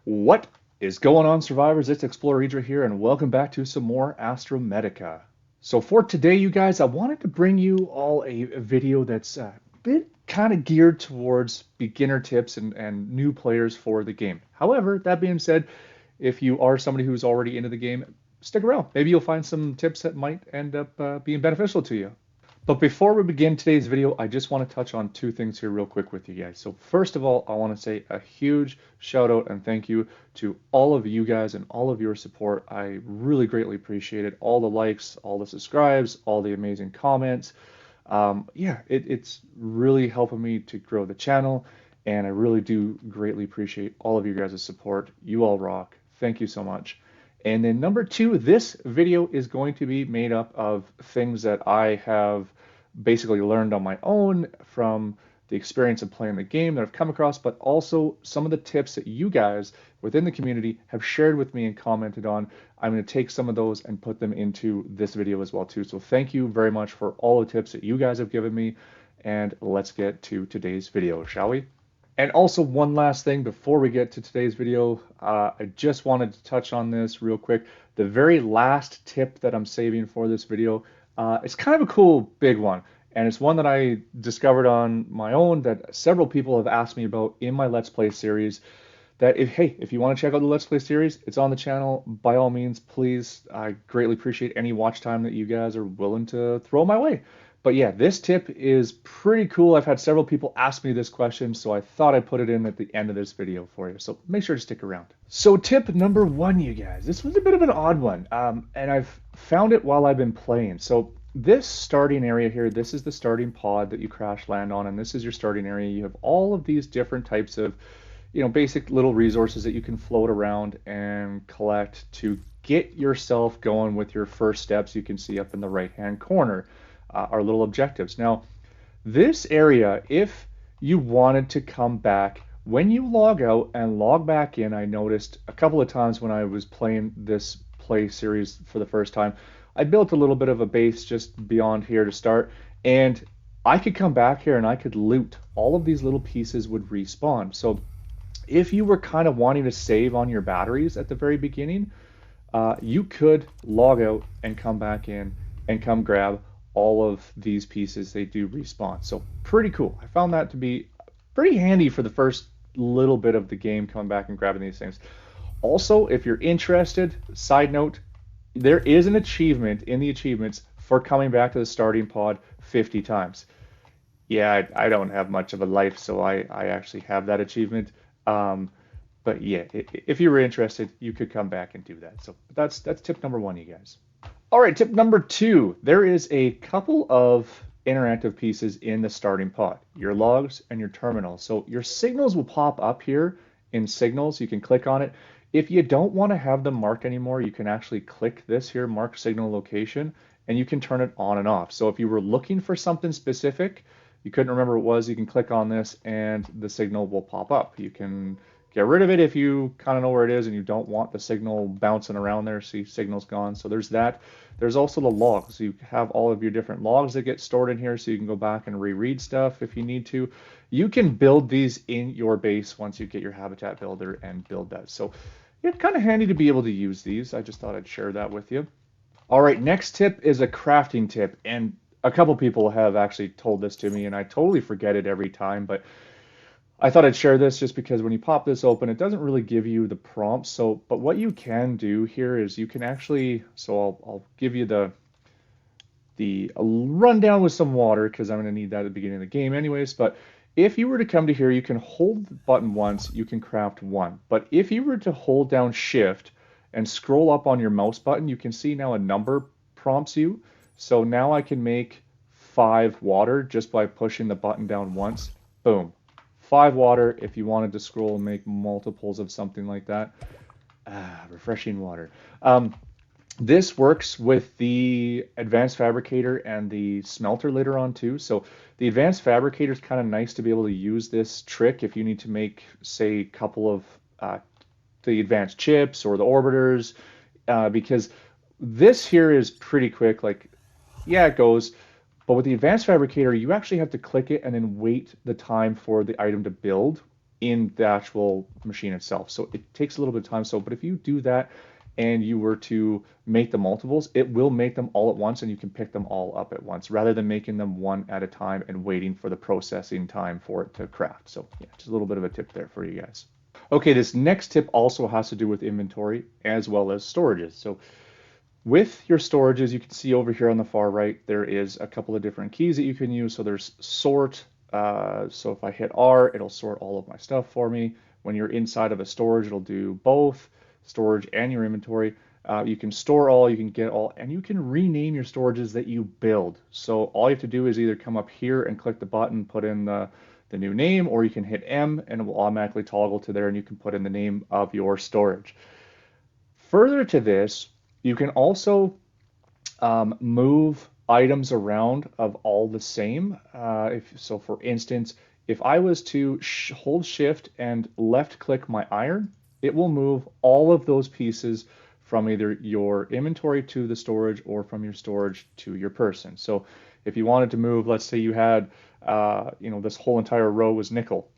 What is going on, survivors? It's Explorer Idra here, and welcome back to some more Astrometica. So for today, you guys, I wanted to bring you all a video that's a bit kind of geared towards beginner tips and new players for the game. However, that being said, if you are somebody who's already into the game, stick around. Maybe you'll find some tips that might end up being beneficial to you. But before we begin today's video, I just want to touch on two things here real quick with you guys. So first of all, I want to say a huge shout out and thank you to all of you guys and all of your support. I really greatly appreciate it. All the likes, all the subscribes, all the amazing comments. It's really helping me to grow the channel, and I really do greatly appreciate all of you guys' support. You all rock. Thank you so much. And then number two, this video is going to be made up of things that I have basically learned on my own from the experience of playing the game that I've come across, but also some of the tips that you guys within the community have shared with me and commented on. I'm going to take some of those and put them into this video as well too. So thank you very much for all the tips that you guys have given me, and let's get to today's video, shall we? And also one last thing before we get to today's video, I just wanted to touch on this real quick. The very last tip that I'm saving for this video, it's kind of a cool big one. And it's one that I discovered on my own that several people have asked me about in my Let's Play series. That if you want to check out the Let's Play series, it's on the channel. By all means, please, I greatly appreciate any watch time that you guys are willing to throw my way. But yeah, this tip is pretty cool. I've had several people ask me this question, so I thought I'd put it in at the end of this video for you. So make sure to stick around. So tip number one, you guys. This was a bit of an odd one, and I've found it while I've been playing. So this starting area here, this is the starting pod that you crash land on, and this is your starting area. You have all of these different types of, basic little resources that you can float around and collect to get yourself going with your first steps. You can see up in the right-hand corner our little objectives. Now, this area, if you wanted to come back, when you log out and log back in, I noticed a couple of times when I was playing this play series for the first time, I built a little bit of a base just beyond here to start, and I could come back here and I could loot. All of these little pieces would respawn. So if you were kind of wanting to save on your batteries at the very beginning, you could log out and come back in and come grab all of these pieces. They do respawn. So pretty cool. I found that to be pretty handy for the first little bit of the game, coming back and grabbing these things. Also, if you're interested, side note, there is an achievement in the achievements for coming back to the starting pod 50 times. Yeah, I don't have much of a life, so I actually have that achievement. But yeah, if you were interested, you could come back and do that. So that's tip number one, you guys. All right, tip number two, there is a couple of interactive pieces in the starting pod, your logs and your terminals. So your signals will pop up here in signals. You can click on it. If you don't want to have them marked anymore, you can actually click this here, mark signal location, and you can turn it on and off. So if you were looking for something specific, you couldn't remember what it was, you can click on this and the signal will pop up. You can get rid of it if you kind of know where it is and you don't want the signal bouncing around there. See, signal's gone. So there's that. There's also the logs. You have all of your different logs that get stored in here, so you can go back and reread stuff if you need to. You can build these in your base once you get your habitat builder and build that. So it's kind of handy to be able to use these. I just thought I'd share that with you. All right, next tip is a crafting tip, and a couple people have actually told this to me, and I totally forget it every time, but I thought I'd share this just because when you pop this open, it doesn't really give you the prompts. So, but what you can do here is you can actually, so I'll give you the rundown with some water because I'm going to need that at the beginning of the game anyways. But if you were to come to here, you can hold the button once, you can craft one. But if you were to hold down shift and scroll up on your mouse button, you can see now a number prompts you. So now I can make 5 water just by pushing the button down once. Boom. 5 water if you wanted to scroll and make multiples of something like that. Refreshing water. This works with the Advanced Fabricator and the Smelter later on too. So the Advanced Fabricator is kind of nice to be able to use this trick if you need to make, say, a couple of the advanced chips or the orbiters, because this here is pretty quick. Like, yeah, it goes. But with the Advanced Fabricator, you actually have to click it and then wait the time for the item to build in the actual machine itself. So it takes a little bit of time. So, but if you do that and you were to make the multiples, it will make them all at once and you can pick them all up at once rather than making them one at a time and waiting for the processing time for it to craft. So yeah, just a little bit of a tip there for you guys. Okay, this next tip also has to do with inventory as well as storages. So with your storages, you can see over here on the far right, there is a couple of different keys that you can use. So there's sort. So if I hit R, it'll sort all of my stuff for me. When you're inside of a storage, it'll do both storage and your inventory. You can store all, you can get all, and you can rename your storages that you build. So all you have to do is either come up here and click the button, put in the new name, or you can hit M and it will automatically toggle to there and you can put in the name of your storage. Further to this, you can also move items around of all the same. So for instance, if I was to hold shift and left click my iron, it will move all of those pieces from either your inventory to the storage or from your storage to your person. So if you wanted to move, let's say you had, this whole entire row was nickel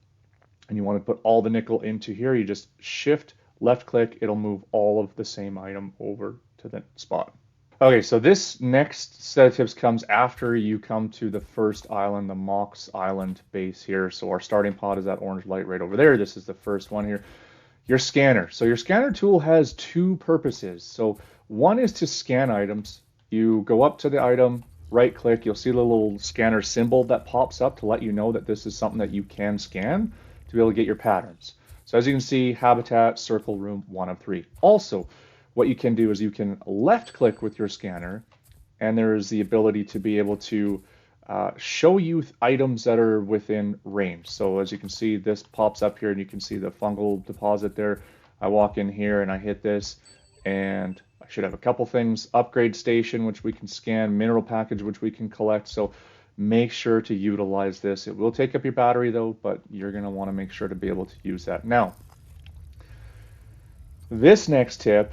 and you want to put all the nickel into here, you just shift left click, it'll move all of the same item over to the spot. Okay, so this next set of tips comes after you come to the first island, the Mox Island base here. So our starting pod is that orange light right over there. This is the first one here. Your scanner. So your scanner tool has two purposes. So one is to scan items. You go up to the item, right click, you'll see the little scanner symbol that pops up to let you know that this is something that you can scan to be able to get your patterns. So as you can see, habitat, circle, room, 1 of 3. Also, what you can do is you can left click with your scanner and there is the ability to be able to show you items that are within range. So as you can see, this pops up here and you can see the fungal deposit there. I walk in here and I hit this and I should have a couple things. Upgrade station, which we can scan, mineral package, which we can collect. So make sure to utilize this. It will take up your battery though, but you're gonna wanna make sure to be able to use that. Now, this next tip,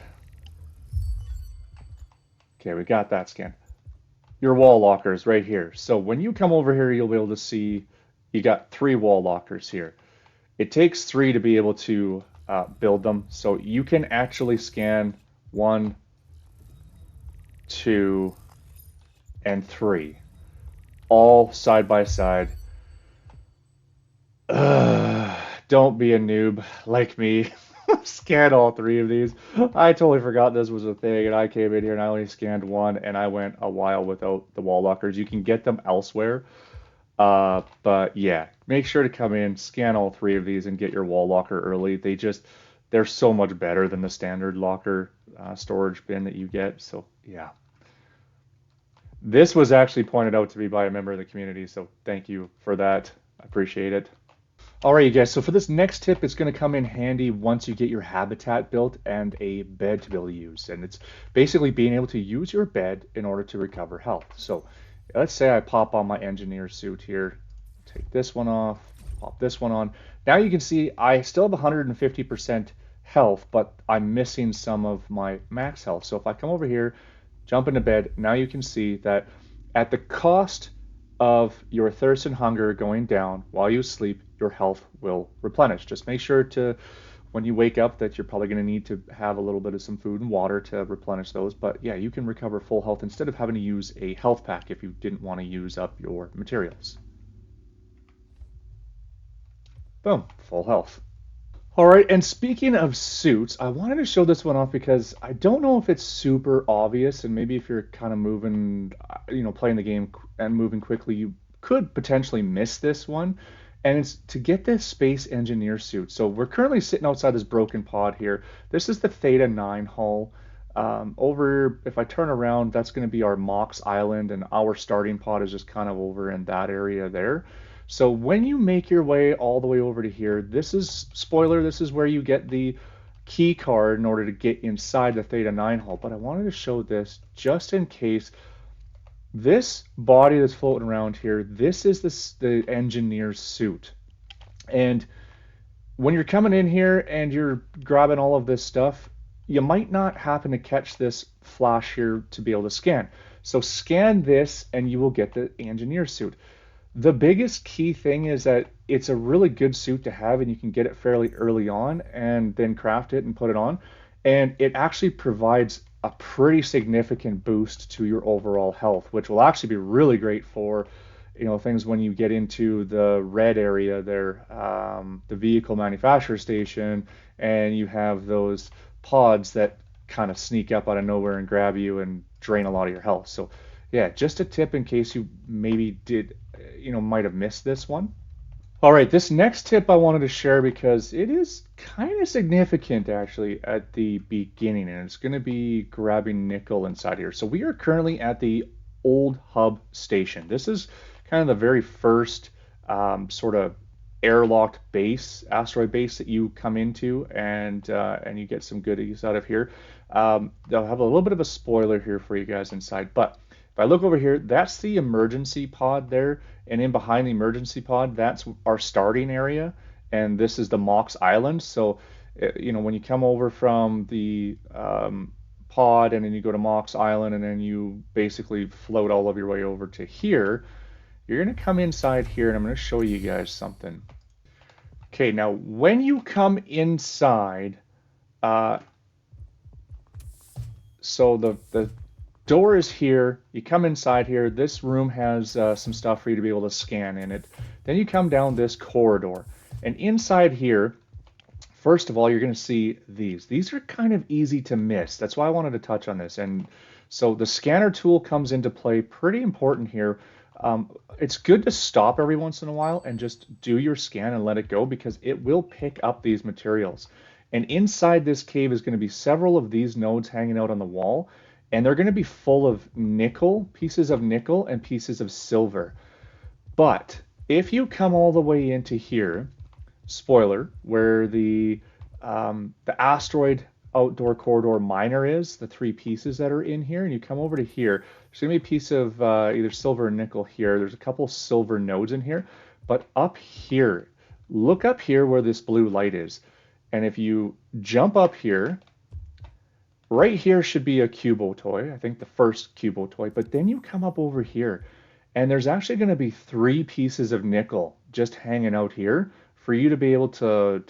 okay, we got that scanned. Your wall lockers right here. So when you come over here, you'll be able to see you got 3 wall lockers here. It takes 3 to be able to build them. So you can actually scan 1, 2, and 3 all side by side. Don't be a noob like me. Scan all 3 of these. I totally forgot this was a thing and I came in here and I only scanned 1 and I went a while without the wall lockers. You can get them elsewhere. But yeah, make sure to come in, scan all 3 of these and get your wall locker early. They're so much better than the standard locker storage bin that you get. So yeah. This was actually pointed out to me by a member of the community, so thank you for that. I appreciate it. All right, you guys, so for this next tip, it's going to come in handy once you get your habitat built and a bed to be able to use. And it's basically being able to use your bed in order to recover health. So let's say I pop on my engineer suit here, take this one off, pop this one on. Now you can see I still have 150% health, but I'm missing some of my max health. So if I come over here, jump into bed, now you can see that at the cost of your thirst and hunger going down while you sleep, your health will replenish. Just make sure to, when you wake up, that you're probably going to need to have a little bit of some food and water to replenish those. But yeah, you can recover full health instead of having to use a health pack if you didn't want to use up your materials. Boom, full health. All right, and speaking of suits, I wanted to show this one off because I don't know if it's super obvious, and maybe if you're kind of moving, playing the game and moving quickly, you could potentially miss this one. And it's to get this space engineer suit. So we're currently sitting outside this broken pod here. This is the Theta 9 hull. If I turn around, that's going to be our Mox Island, and our starting pod is just kind of over in that area there. So when you make your way all the way over to here, this is, spoiler, this is where you get the key card in order to get inside the Theta 9 hull. But I wanted to show this just in case. This body that's floating around here, this is the engineer's suit. And when you're coming in here and you're grabbing all of this stuff, you might not happen to catch this flash here to be able to scan. So scan this and you will get the engineer suit. The biggest key thing is that it's a really good suit to have, and you can get it fairly early on and then craft it and put it on. And it actually provides a pretty significant boost to your overall health, which will actually be really great for, things when you get into the red area there, the vehicle manufacturer station, and you have those pods that kind of sneak up out of nowhere and grab you and drain a lot of your health. So, yeah, just a tip in case you maybe might have missed this one. All right, this next tip I wanted to share because it is kind of significant actually at the beginning, and it's going to be grabbing nickel inside here. So we are currently at the old hub station. This is kind of the very first sort of airlocked base, asteroid base that you come into, and you get some goodies out of here. They'll have a little bit of a spoiler here for you guys inside, but if I look over here, that's the emergency pod there, and in behind the emergency pod, that's our starting area, and this is the Mox Island. So, when you come over from the pod, and then you go to Mox Island, and then you basically float all of your way over to here, you're going to come inside here, and I'm going to show you guys something. Okay, now when you come inside, uh, so the door is here. You come inside here. This room has some stuff for you to be able to scan in it. Then you come down this corridor. And inside here, first of all, you're going to see these. These are kind of easy to miss. That's why I wanted to touch on this. And so the scanner tool comes into play, pretty important here. It's good to stop every once in a while and just do your scan and let it go, because it will pick up these materials. And inside this cave is going to be several of these nodes hanging out on the wall, and they're going to be full of nickel, pieces of nickel and pieces of silver. But if you come all the way into here, spoiler, where the asteroid outdoor corridor miner is, the three pieces that are in here, and you come over to here, there's going to be a piece of either silver or nickel here. There's a couple silver nodes in here, but up here, look up here where this blue light is. And if you jump up here, right here should be a Cubo toy, I think the first Cubo toy, but then you come up over here and there's actually going to be three pieces of nickel just hanging out here for you to be able to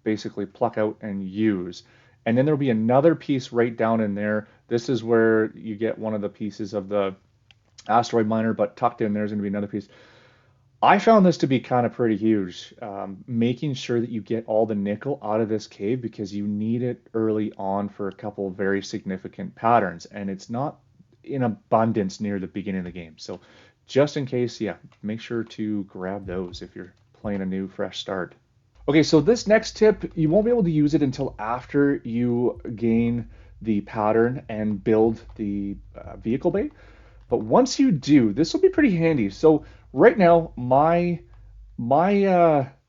basically pluck out and use. And then there'll be another piece right down in there. This is where you get one of the pieces of the asteroid miner, but tucked in there's going to be another piece. I found this to be kind of pretty huge, making sure that you get all the nickel out of this cave, because you need it early on for a couple of very significant patterns, and it's not in abundance near the beginning of the game. So just in case, yeah, make sure to grab those if you're playing a new fresh start. Okay, so this next tip, you won't be able to use it until after you gain the pattern and build the vehicle bay. But once you do, this will be pretty handy. So right now, my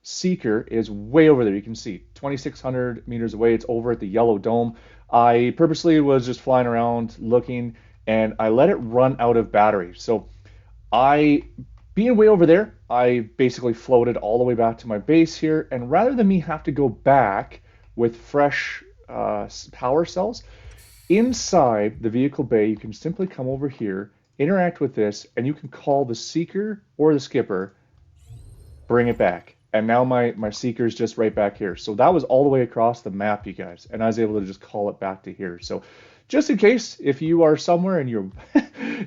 seeker is way over there. You can see 2,600 meters away. It's over at the yellow dome. I purposely was just flying around looking, and I let it run out of battery. So being way over there, I basically floated all the way back to my base here. And rather than me have to go back with fresh power cells, inside the vehicle bay, you can simply come over here, interact with this, and you can call the seeker or the skipper, bring it back. And now my seeker is just right back here. So that was all the way across the map, you guys, and I was able to just call it back to here. So just in case, if you are somewhere and you're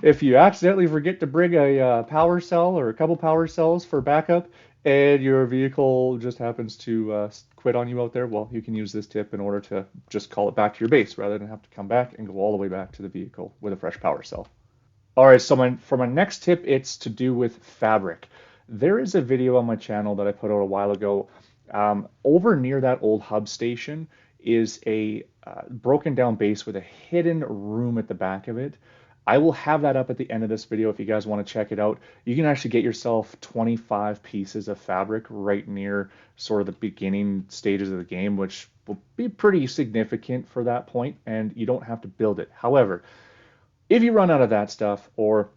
if you accidentally forget to bring a power cell or a couple power cells for backup, and your vehicle just happens to quit on you out there, well, you can use this tip in order to just call it back to your base rather than have to come back and go all the way back to the vehicle with a fresh power cell. All right, so for my next tip, it's to do with fabric. There is a video on my channel that I put out a while ago. Over near that old hub station is a broken down base with a hidden room at the back of it. I will have that up at the end of this video if you guys want to check it out. You can actually get yourself 25 pieces of fabric right near sort of the beginning stages of the game, which will be pretty significant for that point, and you don't have to build it. However, if you run out of that stuff or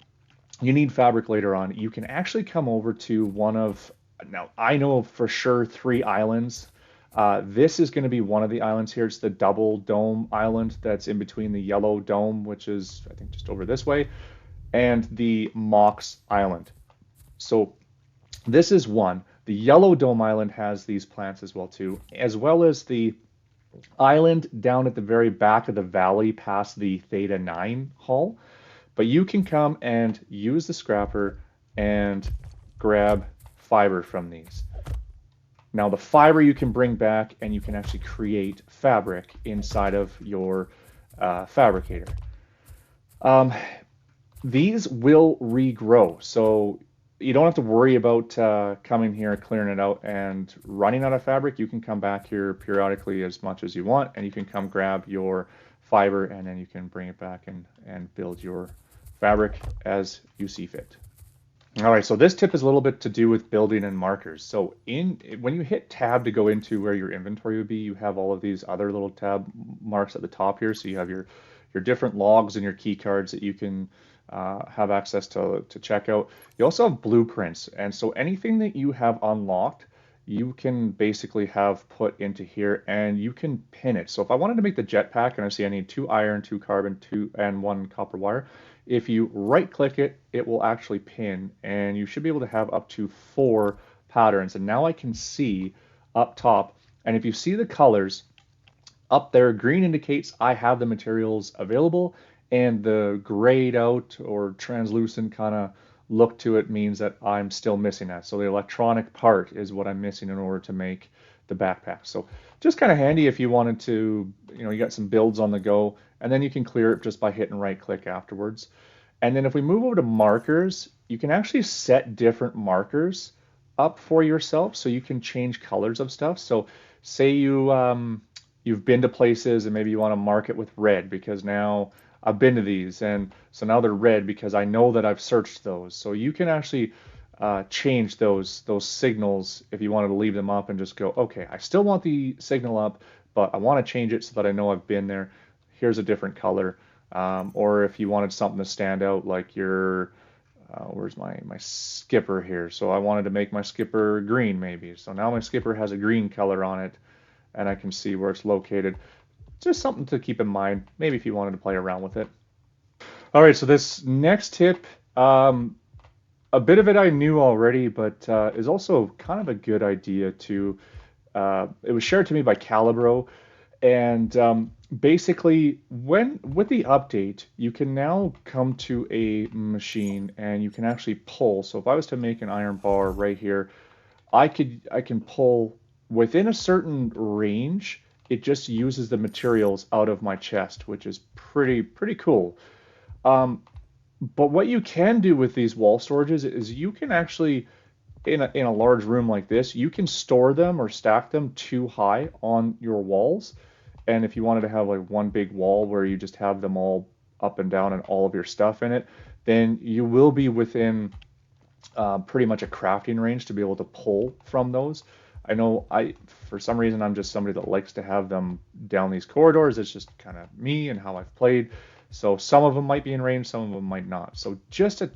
you need fabric later on, you can actually come over to one of, now I know for sure 3 islands. This is going to be one of the islands here. It's the double dome island that's in between the yellow dome, which is, I think, just over this way, and the Mox Island. So this is one. The yellow dome island has these plants as well too, as well as the island down at the very back of the valley past the Theta 9 hull. But you can come and use the scrapper and grab fiber from these. Now the fiber you can bring back and you can actually create fabric inside of your fabricator. Um, these will regrow, so you don't have to worry about coming here, clearing it out, and running out of fabric. You can come back here periodically as much as you want, and you can come grab your fiber, and then you can bring it back and build your fabric as you see fit. All right, so this tip is a little bit to do with building and markers. So when you hit tab to go into where your inventory would be, you have all of these other little tab marks at the top here. So you have your different logs and your key cards that you can have access to check out. You also have blueprints, and so anything that you have unlocked, you can basically have put into here, and you can pin it. So if I wanted to make the jetpack, and I see I need 2 iron, 2 carbon, 2 and 1 copper wire, if you right click it, it will actually pin, and you should be able to have up to 4 patterns. And now I can see up top, and if you see the colors up there, green indicates I have the materials available, and the grayed out or translucent kind of look to it means that I'm still missing that. So the electronic part is what I'm missing in order to make the backpack. So just kind of handy if you wanted to, you got some builds on the go, and then you can clear it just by hitting right click afterwards. And then if we move over to markers, you can actually set different markers up for yourself, so you can change colors of stuff. So say you've been to places and maybe you want to mark it with red because now I've been to these, and so now they're red because I know that I've searched those. So you can actually change those signals if you wanted to leave them up and just go, okay, I still want the signal up, but I want to change it so that I know I've been there. Here's a different color. Or if you wanted something to stand out, like where's my skipper here? So I wanted to make my skipper green maybe. So now my skipper has a green color on it, and I can see where it's located. Just something to keep in mind, maybe if you wanted to play around with it. All right, so this next tip, a bit of it I knew already, but is also kind of a good idea to. It was shared to me by Calibro, and basically, with the update, you can now come to a machine and you can actually pull. So if I was to make an iron bar right here, I can pull within a certain range. It just uses the materials out of my chest, which is pretty cool. Um, but what you can do with these wall storages is you can actually, in a large room like this, you can store them or stack them too high on your walls. And if you wanted to have like one big wall where you just have them all up and down and all of your stuff in it, then you will be within pretty much a crafting range to be able to pull from those. I know for some reason, I'm just somebody that likes to have them down these corridors. It's just kind of me and how I've played. So some of them might be in range, some of them might not. So just a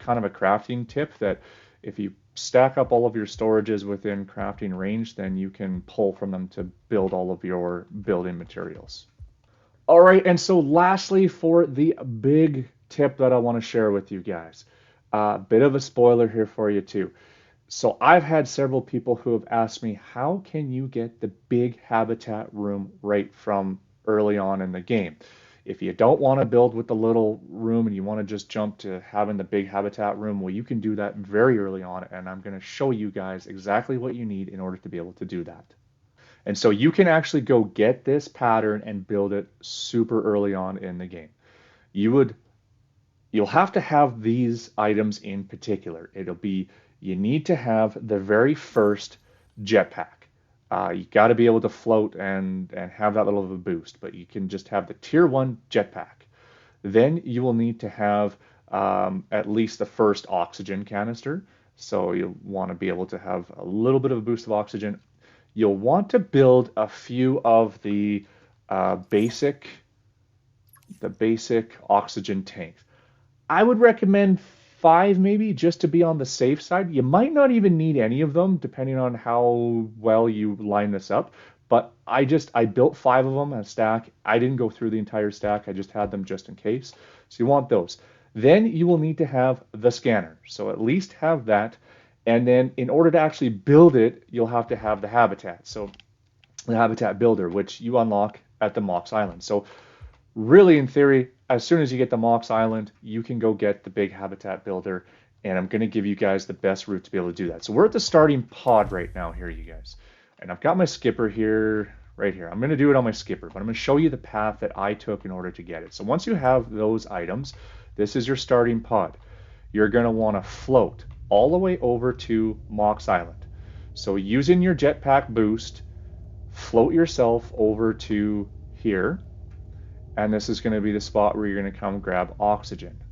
kind of a crafting tip that if you stack up all of your storages within crafting range, then you can pull from them to build all of your building materials. All right, and so lastly, for the big tip that I want to share with you guys, a bit of a spoiler here for you too. So I've had several people who have asked me, how can you get the big habitat room right from early on in the game? If you don't want to build with the little room and you want to just jump to having the big habitat room, well, you can do that very early on, and I'm going to show you guys exactly what you need in order to be able to do that. And so you can actually go get this pattern and build it super early on in the game. You'll have to have these items in particular. You need to have the very first jetpack. You got to be able to float and have that little of a boost, but you can just have the tier 1 jetpack. Then you will need to have at least the first oxygen canister. So you'll want to be able to have a little bit of a boost of oxygen. You'll want to build a few of the basic oxygen tanks. I would recommend 5 maybe, just to be on the safe side. You might not even need any of them depending on how well you line this up. But I built 5 of them, a stack. I didn't go through the entire stack. I just had them just in case. So you want those. Then you will need to have the scanner. So at least have that. And then in order to actually build it, you'll have to have the habitat. So the habitat builder, which you unlock at the Mox Island. So really, in theory, as soon as you get the Mox Island, you can go get the big habitat builder. And I'm going to give you guys the best route to be able to do that. So we're at the starting pod right now here, you guys. And I've got my skipper here, right here. I'm going to do it on my skipper, but I'm going to show you the path that I took in order to get it. So once you have those items, this is your starting pod. You're going to want to float all the way over to Mox Island. So using your jetpack boost, float yourself over to here, and this is going to be the spot where you're going to come grab oxygen.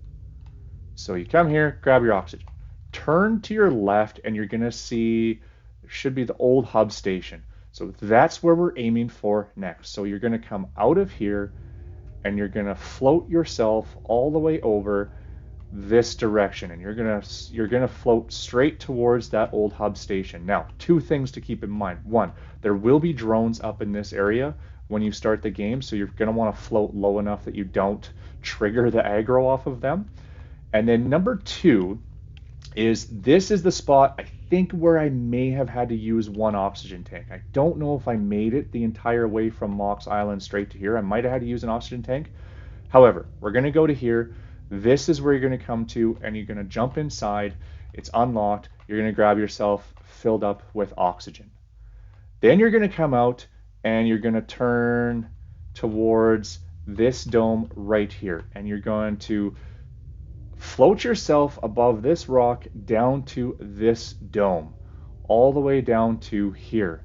So you come here, grab your oxygen. Turn to your left, and you're going to see there should be the old hub station. So that's where we're aiming for next. So you're going to come out of here, and you're going to float yourself all the way over this direction, and you're gonna float straight towards that old hub station. Now, two things to keep in mind. One, there will be drones up in this area when you start the game, so you're gonna want to float low enough that you don't trigger the aggro off of them. And then number two is this is the spot I think where I may have had to use one oxygen tank. I don't know if I made it the entire way from Mox Island straight to here. I might have had to use an oxygen tank. However, we're going to go to here. This is where you're going to come to, and you're going to jump inside. It's unlocked. You're going to grab yourself filled up with oxygen. Then you're going to come out, and you're going to turn towards this dome right here, and you're going to float yourself above this rock down to this dome, all the way down to here.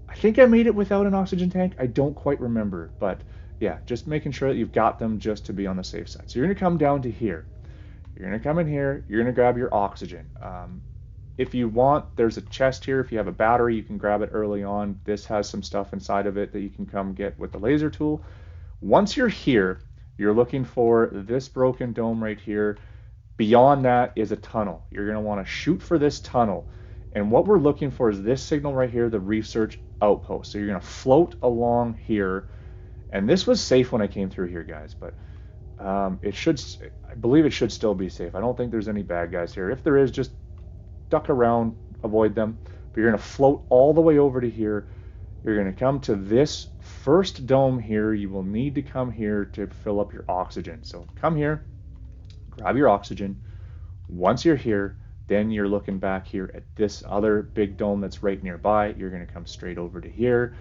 I think I made it without an oxygen tank. I don't quite remember, but yeah, just making sure that you've got them just to be on the safe side. So you're going to come down to here. You're going to come in here. You're going to grab your oxygen. If you want, there's a chest here. If you have a battery, you can grab it early on. This has some stuff inside of it that you can come get with the laser tool. Once you're here, you're looking for this broken dome right here. Beyond that is a tunnel. You're going to want to shoot for this tunnel. And what we're looking for is this signal right here, the research outpost. So you're going to float along here. And this was safe when I came through here, guys, but I believe it should still be safe. I don't think there's any bad guys here. If there is, just duck around, avoid them. But you're going to float all the way over to here. You're going to come to this first dome here. You will need to come here to fill up your oxygen. So come here, grab your oxygen. Once you're here, then you're looking back here at this other big dome that's right nearby. You're going to come straight over to here,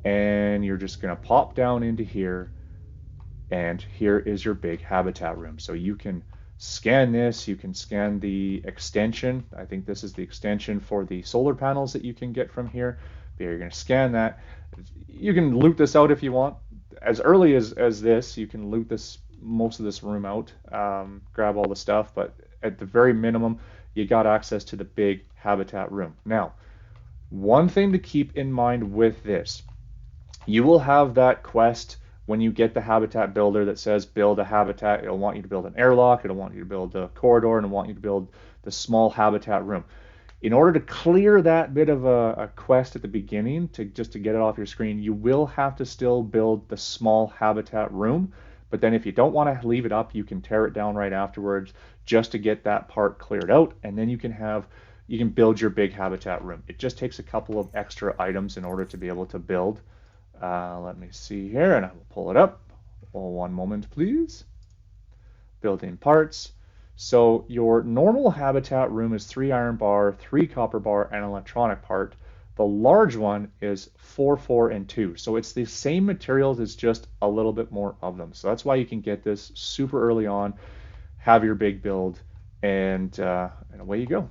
and you're just going to pop down into here, and here is your big habitat room. So you can scan this, you can scan the extension. I think this is the extension for the solar panels that you can get from here. But you're going to scan that. You can loot this out if you want. As early as this, you can loot this most of this room out, grab all the stuff, but at the very minimum, you got access to the big habitat room. Now, one thing to keep in mind with this, you will have that quest when you get the habitat builder that says build a habitat. It'll want you to build an airlock, it'll want you to build a corridor, and it'll want you to build the small habitat room. In order to clear that bit of a quest at the beginning, just to get it off your screen, you will have to still build the small habitat room. But then if you don't want to leave it up, you can tear it down right afterwards just to get that part cleared out, and then you can build your big habitat room. It just takes a couple of extra items in order to be able to build. Let me see here, and I will pull it up. Oh, one moment, please. Building parts. So your normal habitat room is 3 iron bar, 3 copper bar, and an electronic part. The large one is 4, 4, and 2. So it's the same materials, it's just a little bit more of them. So that's why you can get this super early on, have your big build, and away you go.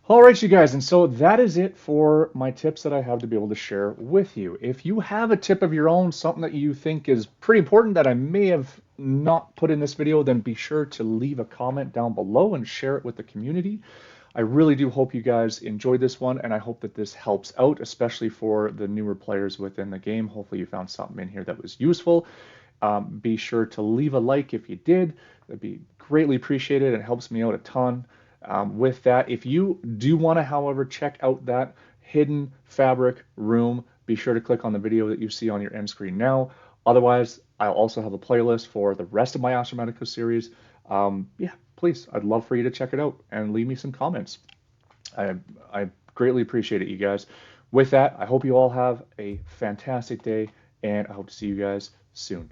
All right, you guys, and so that is it for my tips that I have to be able to share with you. If you have a tip of your own, something that you think is pretty important that I may have not put in this video, then be sure to leave a comment down below and share it with the community. I really do hope you guys enjoyed this one, and I hope that this helps out, especially for the newer players within the game. Hopefully you found something in here that was useful. Be sure to leave a like if you did. That'd be greatly appreciated. It helps me out a ton. With that, if you do want to, however, check out that hidden fabric room, be sure to click on the video that you see on your end screen now. Otherwise, I'll also have a playlist for the rest of my Astrometica series. Yeah, please, I'd love for you to check it out and leave me some comments. I I greatly appreciate it, you guys. With that, I hope you all have a fantastic day, and I hope to see you guys soon.